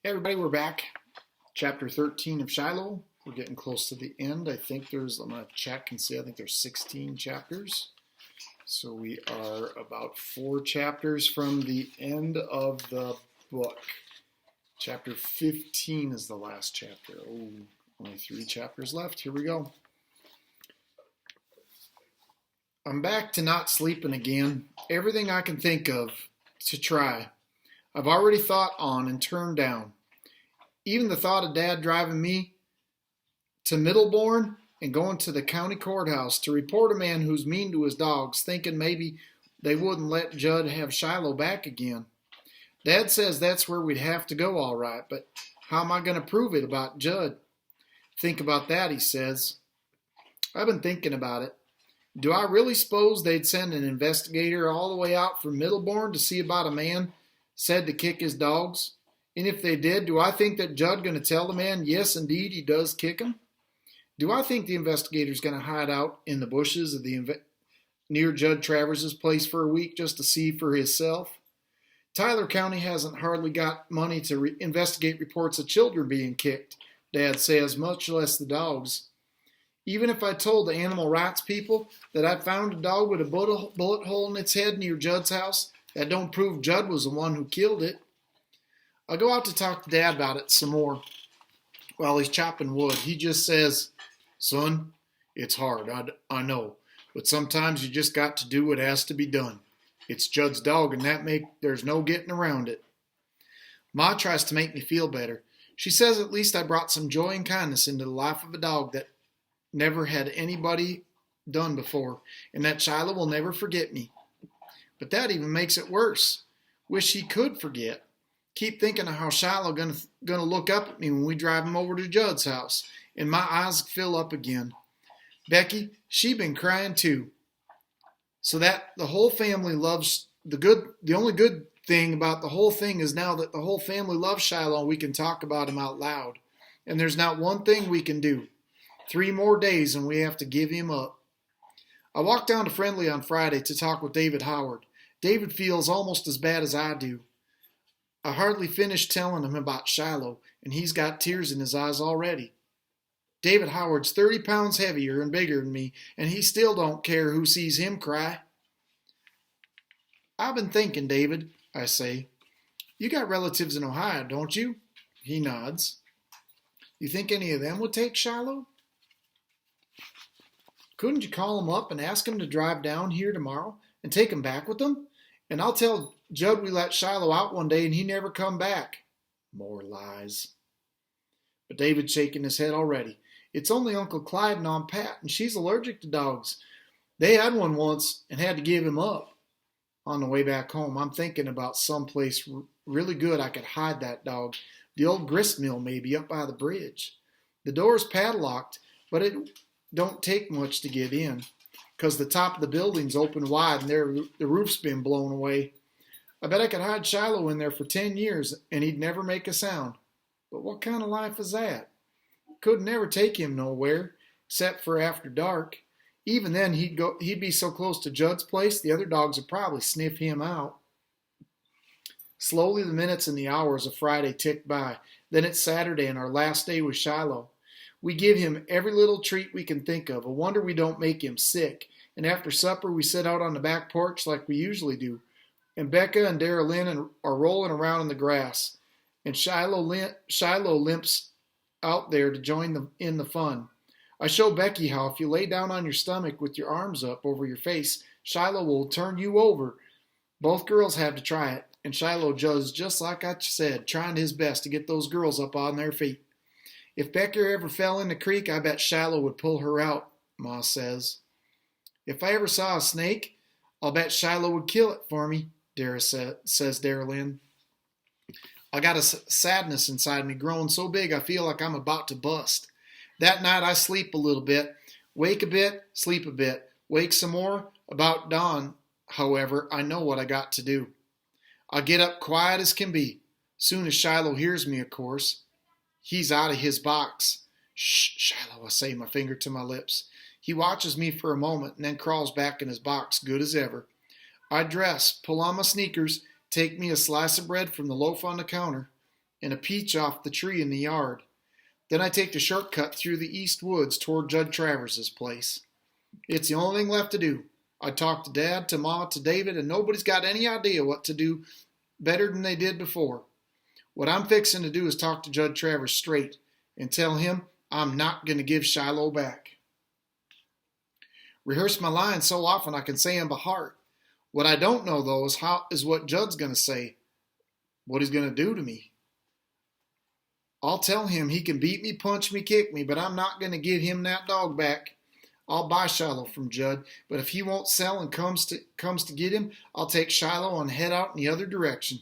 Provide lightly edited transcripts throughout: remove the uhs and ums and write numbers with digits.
Hey everybody, we're back. Chapter 13 of Shiloh. We're getting close to the end. I'm going to check and see, I think there's 16 chapters. So we are about 4 chapters from the end of the book. Chapter 15 is the last chapter. Oh, only 3 chapters left. Here we go. I'm back to not sleeping again. Everything I can think of to try, I've already thought on and turned down. Even the thought of Dad driving me to Middlebourne and going to the county courthouse to report a man who's mean to his dogs, thinking maybe they wouldn't let Judd have Shiloh back again. Dad says that's where we'd have to go all right, but how am I going to prove it about Judd? Think about that, he says. I've been thinking about it. Do I really suppose they'd send an investigator all the way out from Middlebourne to see about a man said to kick his dogs? And if they did, do I think that Judd going to tell the man, yes, indeed, he does kick him? Do I think the investigator's going to hide out in the bushes of near Judd Travers's place for a week just to see for himself? Tyler County hasn't hardly got money to investigate reports of children being kicked, Dad says, much less the dogs. Even if I told the animal rights people that I found a dog with a bullet hole in its head near Judd's house, that don't prove Judd was the one who killed it. I go out to talk to Dad about it some more while he's chopping wood. He just says, son, it's hard, I know, but sometimes you just got to do what has to be done. It's Judd's dog, and there's no getting around it. Ma tries to make me feel better. She says at least I brought some joy and kindness into the life of a dog that never had anybody done before, and that Shiloh will never forget me. But that even makes it worse. Wish he could forget. Keep thinking of how Shiloh gonna look up at me when we drive him over to Judd's house, and my eyes fill up again. Becky, she been crying too. So that the whole family loves the only good thing about the whole thing is now that the whole family loves Shiloh, we can talk about him out loud. And there's not one thing we can do. 3 more days and we have to give him up. I walked down to Friendly on Friday to talk with David Howard. David feels almost as bad as I do. I hardly finished telling him about Shiloh, and he's got tears in his eyes already. David Howard's 30 pounds heavier and bigger than me, and he still don't care who sees him cry. I've been thinking, David, I say. You got relatives in Ohio, don't you? He nods. You think any of them would take Shiloh? Couldn't you call him up and ask him to drive down here tomorrow and take him back with them? And I'll tell Judd we let Shiloh out one day and he never come back. More lies. But David's shaking his head already. It's only Uncle Clyde and Aunt Pat, and she's allergic to dogs. They had one once and had to give him up. On the way back home, I'm thinking about someplace really good I could hide that dog. The old grist mill maybe up by the bridge. The door's padlocked, but it don't take much to get in, 'cause the top of the building's open wide and the roof's been blown away. I bet I could hide Shiloh in there for 10 years and he'd never make a sound. But what kind of life is that? Could never take him nowhere, except for after dark. Even then he'd be so close to Judd's place the other dogs would probably sniff him out. Slowly the minutes and the hours of Friday tick by. Then it's Saturday and our last day with Shiloh. We give him every little treat we can think of. A wonder we don't make him sick. And after supper we sit out on the back porch like we usually do. And Becca and Dara Lynn are rolling around in the grass. And Shiloh limps out there to join in the fun. I show Becky how if you lay down on your stomach with your arms up over your face, Shiloh will turn you over. Both girls have to try it. And Shiloh does just like I said, trying his best to get those girls up on their feet. If Becky ever fell in the creek, I bet Shiloh would pull her out, Ma says. If I ever saw a snake, I'll bet Shiloh would kill it for me, says Dara Lynn. I got a sadness inside me growing so big I feel like I'm about to bust. That night I sleep a little bit, wake a bit, sleep a bit, wake some more. About dawn, however, I know what I got to do. I get up quiet as can be. Soon as Shiloh hears me, of course. He's out of his box. Shh, Shiloh, I say, my finger to my lips. He watches me for a moment and then crawls back in his box, good as ever. I dress, pull on my sneakers, take me a slice of bread from the loaf on the counter. and a peach off the tree in the yard. Then I take the shortcut through the east woods toward Judd Travers's place. It's the only thing left to do. I talk to Dad, to Ma, to David, and nobody's got any idea what to do better than they did before. What I'm fixing to do is talk to Judd Travers straight and tell him I'm not going to give Shiloh back. Rehearse my lines so often I can say them by heart. What I don't know, though, is what Judd's going to say, what he's going to do to me. I'll tell him he can beat me, punch me, kick me, but I'm not going to give him that dog back. I'll buy Shiloh from Judd, but if he won't sell and comes to get him, I'll take Shiloh and head out in the other direction.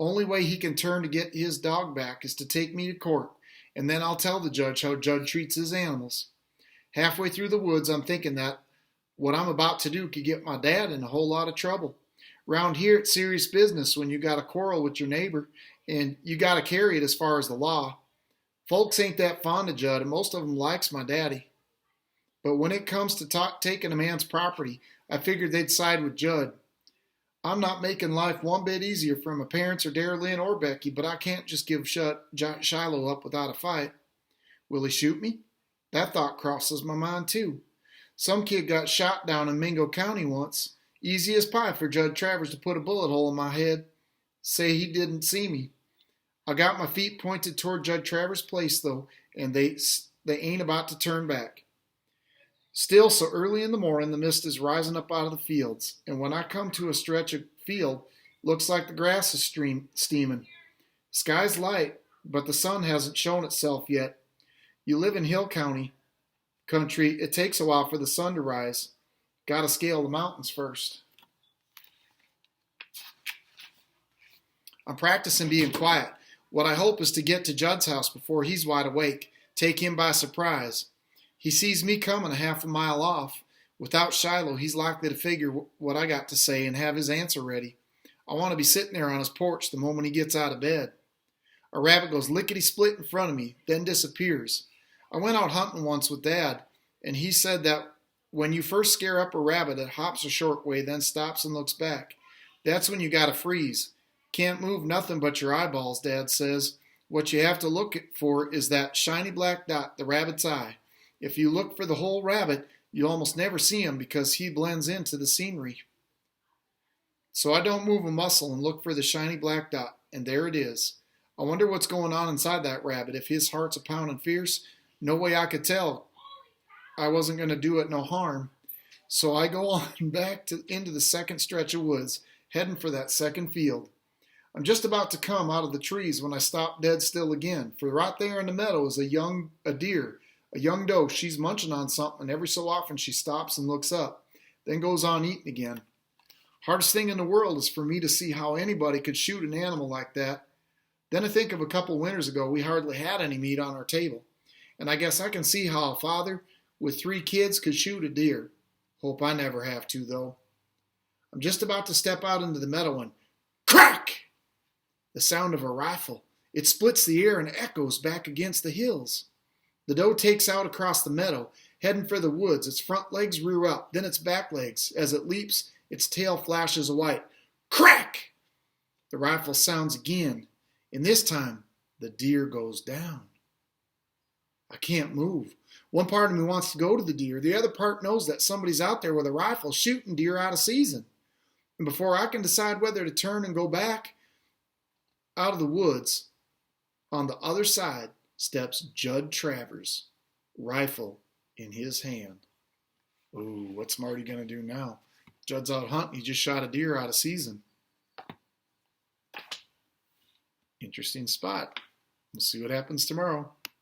Only way he can turn to get his dog back is to take me to court, and then I'll tell the judge how Judd treats his animals. Halfway through the woods, I'm thinking that what I'm about to do could get my dad in a whole lot of trouble. Round here, it's serious business when you got a quarrel with your neighbor, and you got to carry it as far as the law. Folks ain't that fond of Judd, and most of them likes my daddy. But when it comes to taking a man's property, I figured they'd side with Judd. I'm not making life one bit easier for my parents or Darylyn or Becky, but I can't just give Shiloh up without a fight. Will he shoot me? That thought crosses my mind too. Some kid got shot down in Mingo County once. Easy as pie for Judd Travers to put a bullet hole in my head. Say he didn't see me. I got my feet pointed toward Judd Travers' place though, and they ain't about to turn back. Still, so early in the morning, the mist is rising up out of the fields, and when I come to a stretch of field, looks like the grass is steaming. Sky's light, but the sun hasn't shown itself yet. You live in hill country, it takes a while for the sun to rise. Gotta scale the mountains first. I'm practicing being quiet. What I hope is to get to Judd's house before he's wide awake, take him by surprise. He sees me coming a half a mile off. Without Shiloh, he's likely to figure what I got to say and have his answer ready. I want to be sitting there on his porch the moment he gets out of bed. A rabbit goes lickety-split in front of me, then disappears. I went out hunting once with Dad, and he said that when you first scare up a rabbit, it hops a short way, then stops and looks back. That's when you gotta freeze. Can't move nothing but your eyeballs, Dad says. What you have to look for is that shiny black dot, the rabbit's eye. If you look for the whole rabbit, you almost never see him because he blends into the scenery. So I don't move a muscle and look for the shiny black dot, and there it is. I wonder what's going on inside that rabbit. If his heart's a pounding fierce, no way I could tell. I wasn't going to do it no harm. So I go on back into the second stretch of woods, heading for that second field. I'm just about to come out of the trees when I stop dead still again, for right there in the meadow is a deer. A young doe, she's munching on something, and every so often she stops and looks up, then goes on eating again. Hardest thing in the world is for me to see how anybody could shoot an animal like that. Then I think of a couple winters ago, we hardly had any meat on our table. And I guess I can see how a father with 3 kids could shoot a deer. Hope I never have to, though. I'm just about to step out into the meadow and crack! The sound of a rifle. It splits the air and echoes back against the hills. The doe takes out across the meadow, heading for the woods. Its front legs rear up, then its back legs. As it leaps, its tail flashes a white. Crack! The rifle sounds again, and this time the deer goes down. I can't move. One part of me wants to go to the deer. The other part knows that somebody's out there with a rifle shooting deer out of season. And before I can decide whether to turn and go back out of the woods, on the other side steps Judd Travers, rifle in his hand. Ooh, what's Marty going to do now? Judd's out hunting. He just shot a deer out of season. Interesting spot. We'll see what happens tomorrow.